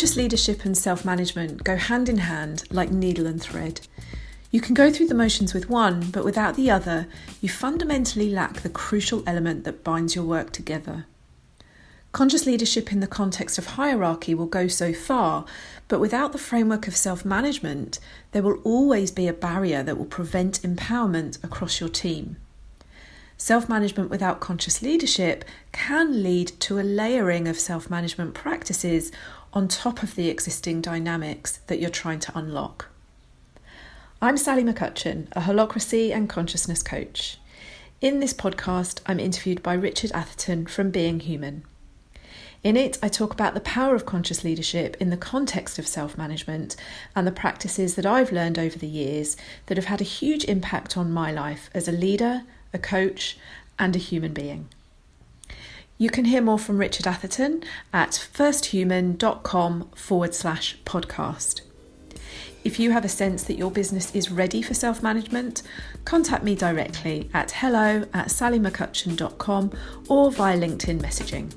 Conscious leadership and self-management go hand in hand like needle and thread. You can go through the motions with one, but without the other, you fundamentally lack the crucial element that binds your work together. Conscious leadership in the context of hierarchy will go so far, but without the framework of self-management, there will always be a barrier that will prevent empowerment across your team. Self-management without conscious leadership can lead to a layering of self-management practices on top of the existing dynamics that you're trying to unlock. I'm Sally McCutchion, a holacracy and consciousness coach. In this podcast, I'm interviewed by Richard Atherton from Being Human. In it, I talk about the power of conscious leadership in the context of self-management and the practices that I've learned over the years that have had a huge impact on my life as a leader, a coach, and a human being. You can hear more from Richard Atherton at firsthuman.com/podcast. If you have a sense that your business is ready for self-management, contact me directly at hello@sallymccutchion.com or via LinkedIn messaging.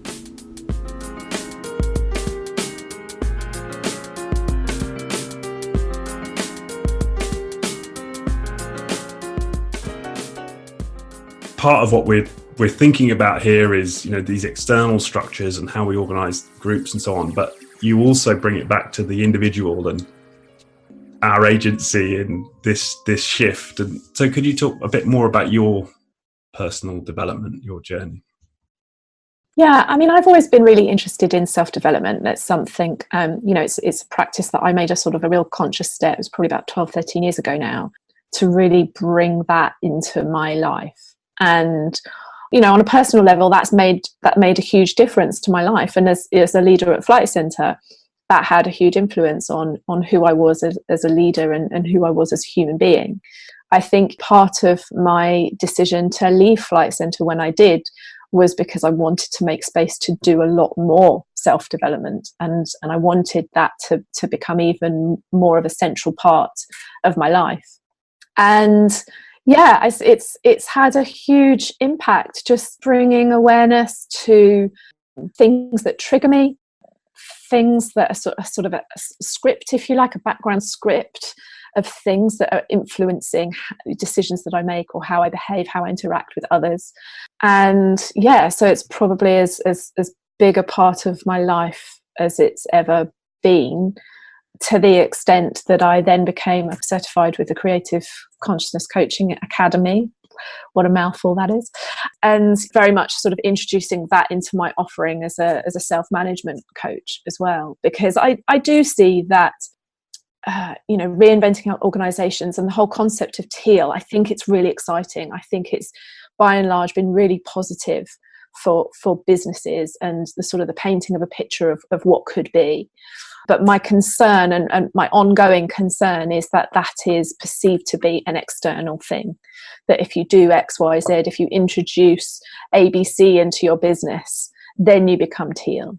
Part of what we're thinking about here is, these external structures and how we organize groups and so on, but you also bring it back to the individual and our agency in this shift. And so could you talk a bit more about your personal development, your journey? Yeah, I've always been really interested in self-development. That's something, it's a practice that I made a sort of a real conscious step. It was probably about 12, 13 years ago now, to really bring that into my life. And, on a personal level, that made a huge difference to my life. And as a leader at Flight Centre, that had a huge influence on who I was as a leader and who I was as a human being. I think part of my decision to leave Flight Centre when I did was because I wanted to make space to do a lot more self-development. And I wanted that to become even more of a central part of my life. And yeah, it's had a huge impact, just bringing awareness to things that trigger me, things that are sort of a script, if you like, a background script of things that are influencing decisions that I make or how I behave, how I interact with others. And yeah, so it's probably as big a part of my life as it's ever been, to the extent that I then became certified with the Creative Consciousness Coaching Academy. What a mouthful that is. And very much sort of introducing that into my offering as a self-management coach as well. Because I do see that, reinventing our organisations and the whole concept of teal, I think it's really exciting. I think it's by and large been really positive for businesses and the sort of the painting of a picture of what could be. But my concern and my ongoing concern is that is perceived to be an external thing. That if you do X, Y, Z, if you introduce ABC into your business, then you become teal.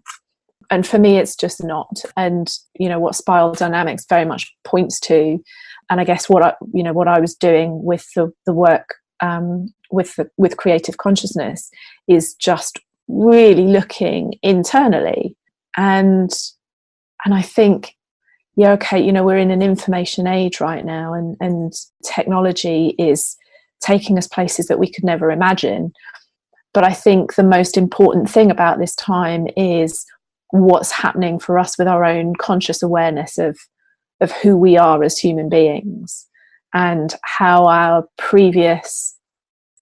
And for me, it's just not. And, what Spiral Dynamics very much points to, and I guess what I was doing with the work with creative consciousness is just really looking internally. And I think, we're in an information age right now, and technology is taking us places that we could never imagine. But I think the most important thing about this time is what's happening for us with our own conscious awareness of who we are as human beings, and how our previous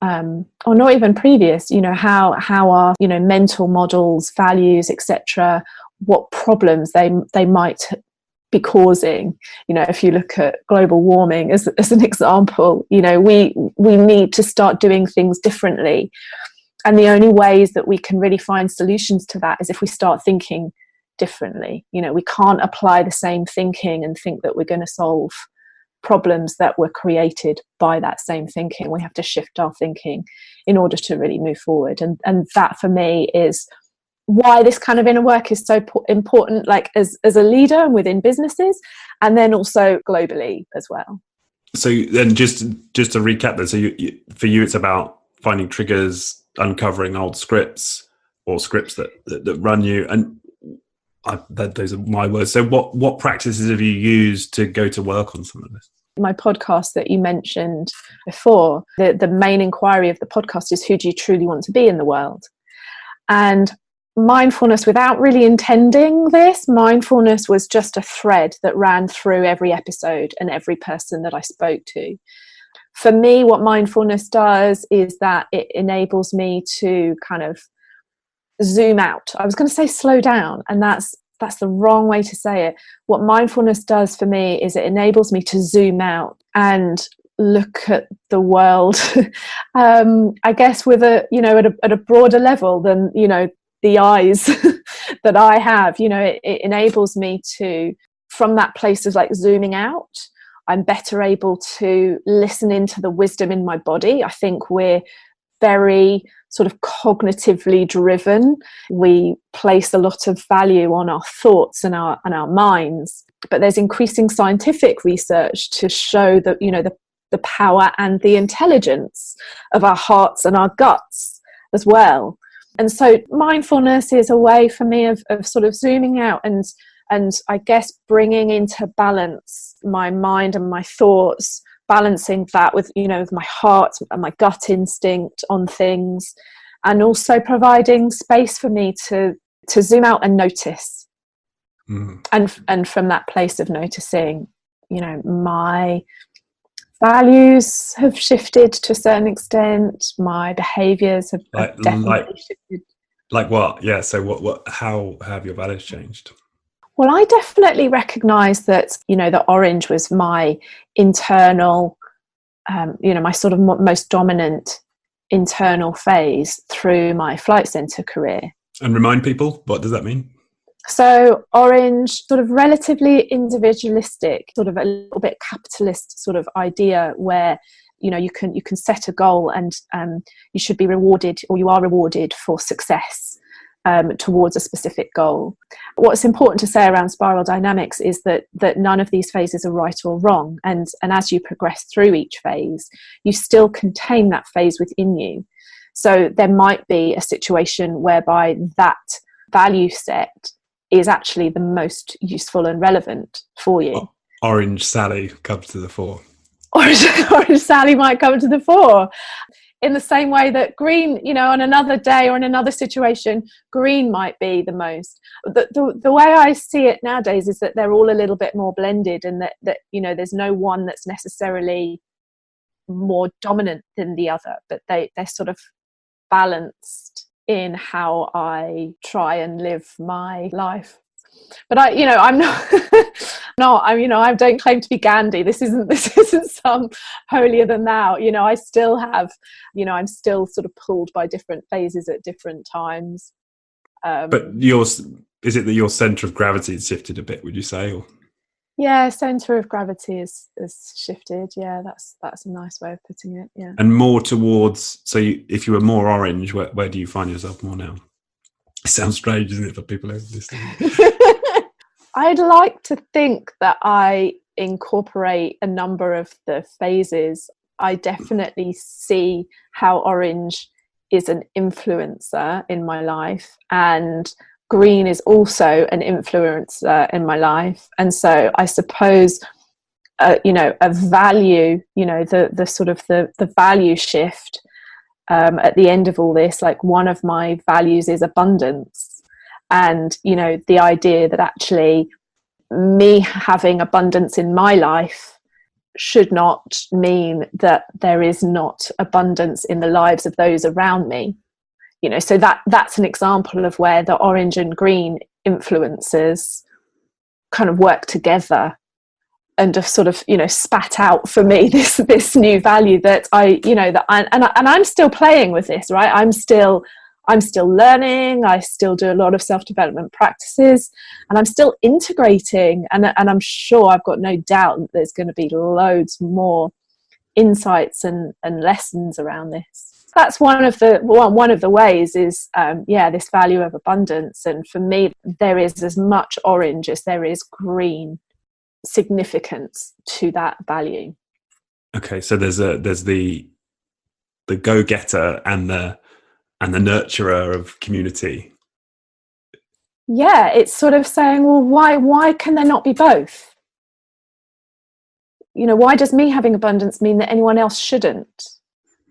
or not even previous, how our mental models, values, etc., what problems they might be causing. If you look at global warming as an example, we need to start doing things differently. And the only ways that we can really find solutions to that is if we start thinking differently. We can't apply the same thinking and think that we're going to solve problems that were created by that same thinking. We have to shift our thinking in order to really move forward. And that for me is why this kind of inner work is so important, like as a leader and within businesses, and then also globally as well. So then just to recap then, so for you it's about finding triggers, uncovering old scripts or scripts that run you. And Those are my words. So what practices have you used to go to work on some of this? My podcast that you mentioned before, the main inquiry of the podcast is, who do you truly want to be in the world? And mindfulness, without really intending this, mindfulness was just a thread that ran through every episode and every person that I spoke to. For me, what mindfulness does is that it enables me to kind of zoom out. I was going to say slow down, and that's the wrong way to say it. What mindfulness does for me is it enables me to zoom out and look at the world, I guess with at a broader level than, the eyes that I have. It enables me to, from that place of like zooming out, I'm better able to listen into the wisdom in my body. I think we're very sort of cognitively driven. We place a lot of value on our thoughts and our minds, but there's increasing scientific research to show that the power and the intelligence of our hearts and our guts as well. And so mindfulness is a way for me of sort of zooming out and I guess bringing into balance my mind and my thoughts, balancing that with with my heart and my gut instinct on things, and also providing space for me to zoom out and notice. And from that place of noticing, my values have shifted to a certain extent, my behaviors have definitely shifted. Like what? Yeah, so how have your values changed? Well, I definitely recognise that, the orange was my internal, my sort of most dominant internal phase through my flight centre career. And remind people, what does that mean? So orange, sort of relatively individualistic, sort of a little bit capitalist sort of idea where, you can set a goal and you should be rewarded, or you are rewarded for success. Towards a specific goal. What's important to say around spiral dynamics is that none of these phases are right or wrong, and as you progress through each phase, you still contain that phase within you. So there might be a situation whereby that value set is actually the most useful and relevant for you. Orange Sally comes to the fore. Orange Sally might come to the fore. In the same way that green, on another day or in another situation, green might be the most. The way I see it nowadays is that they're all a little bit more blended, and that there's no one that's necessarily more dominant than the other, but they're sort of balanced in how I try and live my life. But I'm not, I don't claim to be Gandhi. This isn't some holier than thou. I still have, I'm still sort of pulled by different phases at different times. But is it that your centre of gravity has shifted a bit, would you say? Or? Yeah, centre of gravity is shifted. Yeah, that's a nice way of putting it. Yeah. And more towards, if you were more orange, where do you find yourself more now? It sounds strange, isn't it, for people listening? I'd like to think that I incorporate a number of the phases. I definitely see how orange is an influencer in my life, and green is also an influencer in my life. And so I suppose, a value, the sort of the value shift at the end of all this, like one of my values is abundance. And, the idea that actually me having abundance in my life should not mean that there is not abundance in the lives of those around me. So that's an example of where the orange and green influences kind of work together and have sort of, spat out for me this new value that I'm still playing with this, right? I'm still learning. I still do a lot of self-development practices, and I'm still integrating, and I'm sure, I've got no doubt that there's going to be loads more insights and lessons around this. That's one of the ways is this value of abundance. And for me, there is as much orange as there is green significance to that value. Okay, so there's the go-getter and the nurturer of community. yeah, it's sort of saying, well, why can there not be both? You know, why does me having abundance mean that anyone else shouldn't?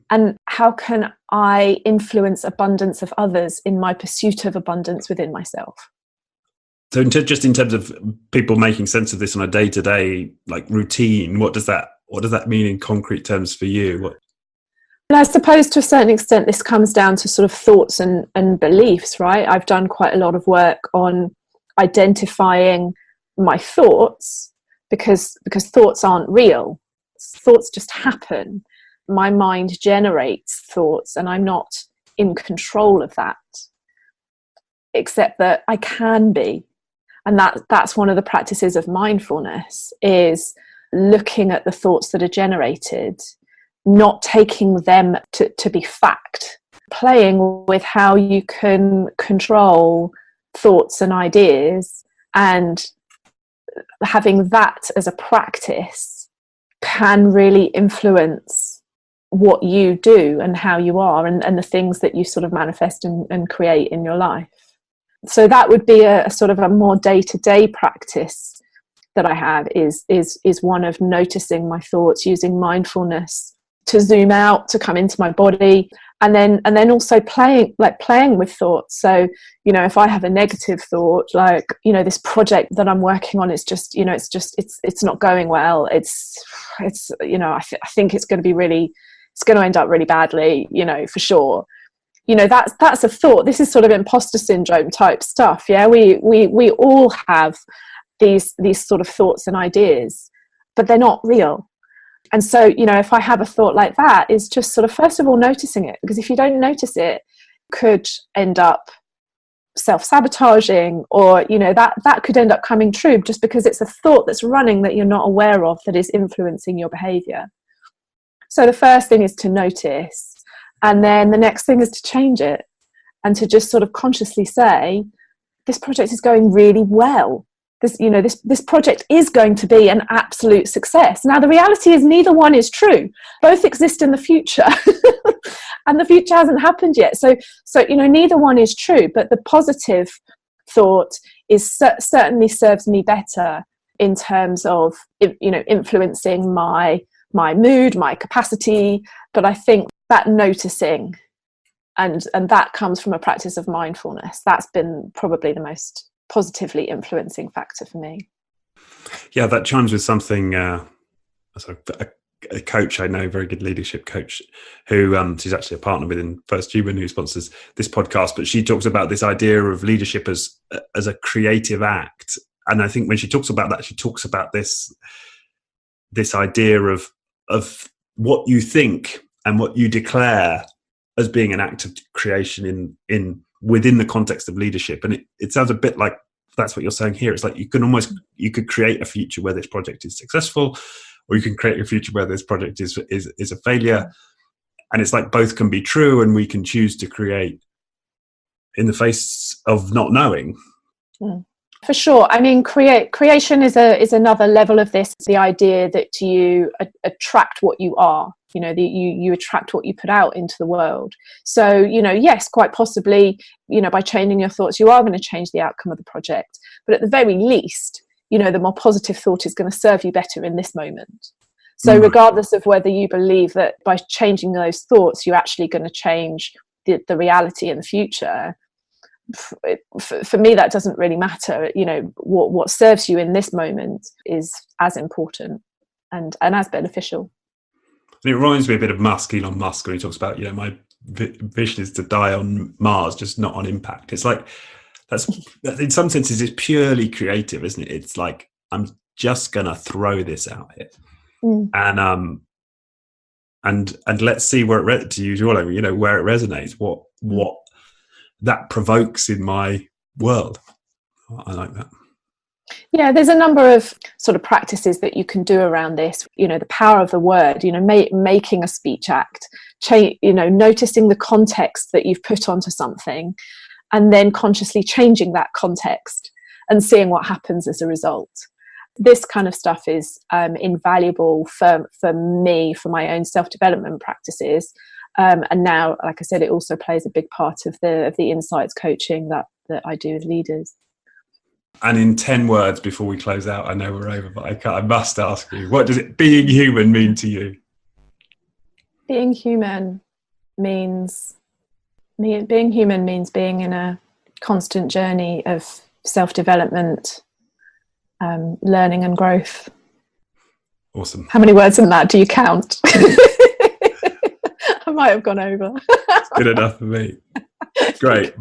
And how can I influence abundance of others in my pursuit of abundance within myself? So just in terms of people making sense of this on a day-to-day like routine, what does that mean in concrete terms for you? And I suppose to a certain extent this comes down to sort of thoughts and beliefs, right? I've done quite a lot of work on identifying my thoughts because thoughts aren't real. Thoughts just happen. My mind generates thoughts and I'm not in control of that, except that I can be. And that's one of the practices of mindfulness, is looking at the thoughts that are generated, not taking them to be fact, playing with how you can control thoughts and ideas, and having that as a practice can really influence what you do and how you are, and the things that you sort of manifest and create in your life. So that would be a sort of a more day-to-day practice that I have, is one of noticing my thoughts, using mindfulness to zoom out, to come into my body, and then also playing with thoughts. So, you know, if I have a negative thought, like, you know, this project that I'm working on is just, you know, it's not going well. It's you know, I think it's going to end up really badly, you know, for sure. You know, that's a thought. This is sort of imposter syndrome type stuff. Yeah, we all have these sort of thoughts and ideas, but they're not real. And so, you know, if I have a thought like that, is just sort of first of all noticing it, because if you don't notice it, could end up self-sabotaging, or, you know, that could end up coming true just because it's a thought that's running that you're not aware of, that is influencing your behavior. So the first thing is to notice. And then the next thing is to change it, and to just sort of consciously say, this project is going really well. This project is going to be an absolute success. Now, the reality is neither one is true. Both exist in the future and the future hasn't happened yet. So, you know, neither one is true, but the positive thought is certainly serves me better in terms of, you know, influencing my mood, my capacity. But I think that noticing, and that comes from a practice of mindfulness, that's been probably the most positively influencing factor for me. Yeah, that chimes with something. A coach I know, a very good leadership coach, who she's actually a partner within First Human, who sponsors this podcast. But she talks about this idea of leadership as a creative act, and I think when she talks about that, she talks about this idea of what you think and what you declare as being an act of creation in within the context of leadership. And it sounds a bit like that's what you're saying here. It's like you could create a future where this project is successful, or you can create a future where this project is a failure. And it's like both can be true, and we can choose to create in the face of not knowing. For sure. I mean, creation is another level of this. The idea that you attract what you are. You know, you attract what you put out into the world. So, you know, yes, quite possibly, you know, by changing your thoughts, you are going to change the outcome of the project. But at the very least, you know, the more positive thought is going to serve you better in this moment. So regardless of whether you believe that by changing those thoughts, you're actually going to change the reality in the future, for me, that doesn't really matter. You know, what serves you in this moment is as important and as beneficial. And it reminds me a bit of Elon Musk, when he talks about, you know, my vision is to die on Mars, just not on impact. It's like, that's in some senses, it's purely creative, isn't it? It's like, I'm just going to throw this out here. And let's see where it, to use your language, you know, where it resonates, what that provokes in my world. I like that. Yeah, there's a number of sort of practices that you can do around this. You know, the power of the word, you know, making a speech act, you know, noticing the context that you've put onto something, and then consciously changing that context and seeing what happens as a result. This kind of stuff is invaluable for me, for my own self-development practices. And now, like I said, it also plays a big part of the insights coaching that I do with leaders. And in 10 words before we close out, I know we're over, but I must ask you, what does it being human mean to you? Being human means being in a constant journey of self-development, learning and growth. Awesome. How many words in that do you count? I might have gone over. Good enough for me. Great.